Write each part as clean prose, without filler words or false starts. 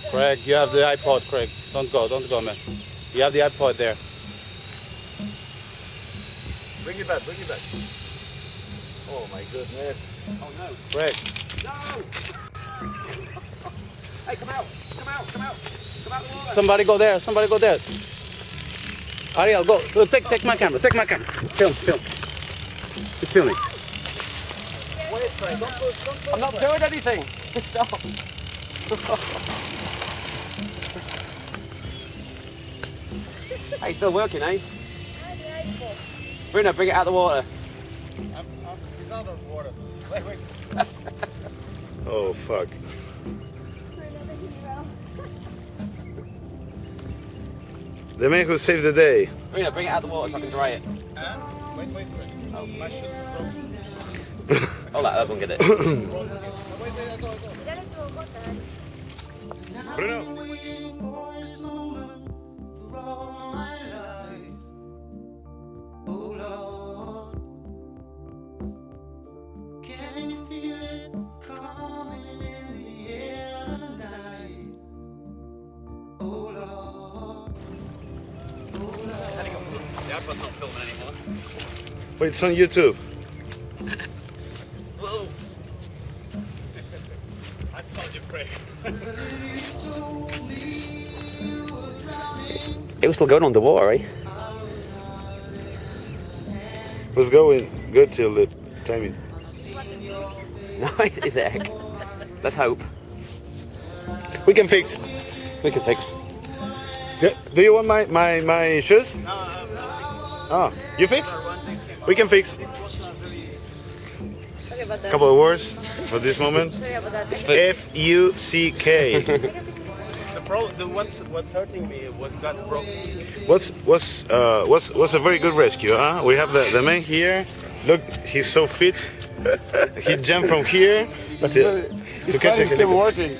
Craig, you have the iPod, Craig. Don't go, man. You have the iPod there. Bring it back. Oh my goodness. Oh no. Craig. No! Hey, come out the water. Somebody go there. Ariel, go. Take my camera. Film. It's filming. Wait, Craig, don't I'm not doing anything. Stop. Hey, still working, eh? Bruno, bring it out of the water. He's out of water. Wait. Oh fuck. The man who saved the day. Bruno, bring it out of the water so I can dry it. Wait. Oh, my shoes broken. Oh, that won't get it. Wait, I go. Bruno. The iPod's not filming anymore. Wait, it's on YouTube. Whoa. I told you, Craig. It was still going on the water, eh? It was going good till the timing. No, is it? Let's hope. We can fix. Do you want my shoes? Oh, you fix? We can fix. Sorry about that. Couple of words for this moment. Sorry about that. F-U-C-K. What's hurting me was that broke. Was a very good rescue, huh? We have the man here. Look, he's so fit. He jumped from here. His body is still working.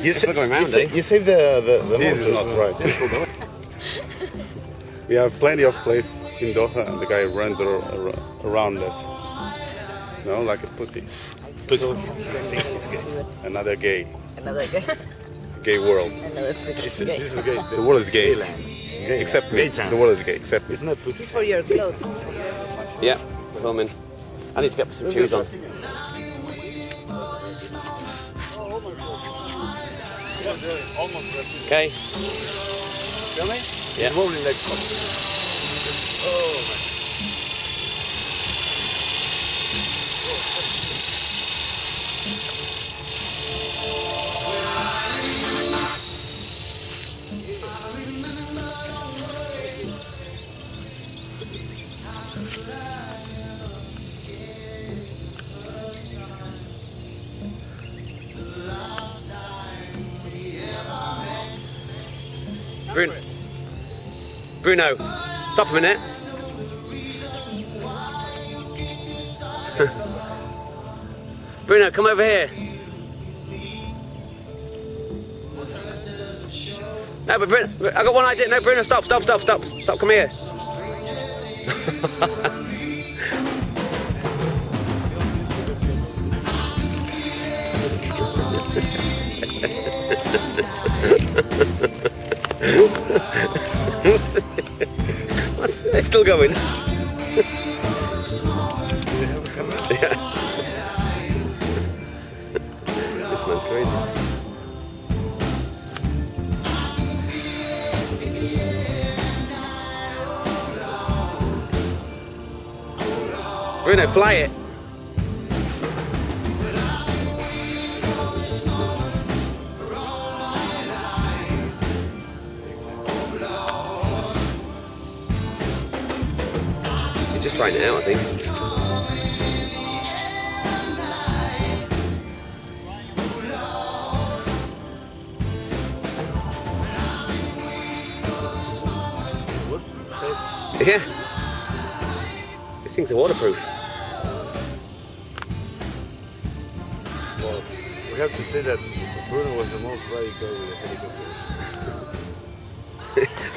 You It's still going round, eh? You saved the This is motors. not right. We have plenty of place in Doha, and the guy runs around us. No, like a pussy. Another gay Another guy. gay world. Another freaking guy. This is gay. The world is gay. Except me. Gay time. The world is gay. Except me. Isn't that pussy? For your clothes. Yeah, filming. I need to get some shoes on. Almost rescued. Okay. Feel me? Yeah. Rolling like oh my. Bruno, stop a minute. Bruno, come over here. No, but Bruno, I got one idea. No, Bruno, stop, come here. It's still going. Yeah. This man's crazy. Bruno, fly it. He's just trying it out, I think. Yeah. These things are waterproof. Well, we have to say that Bruno was the most radical with a helicopter.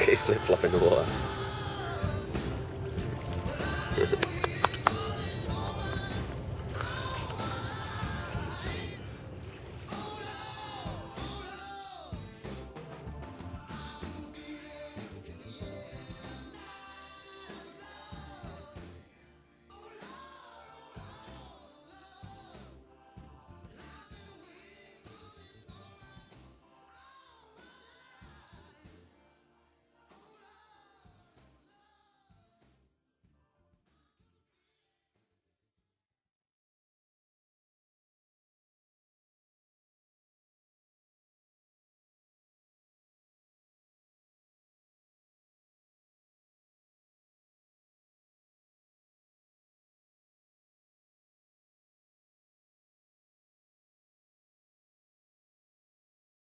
He's flip-flopping the water.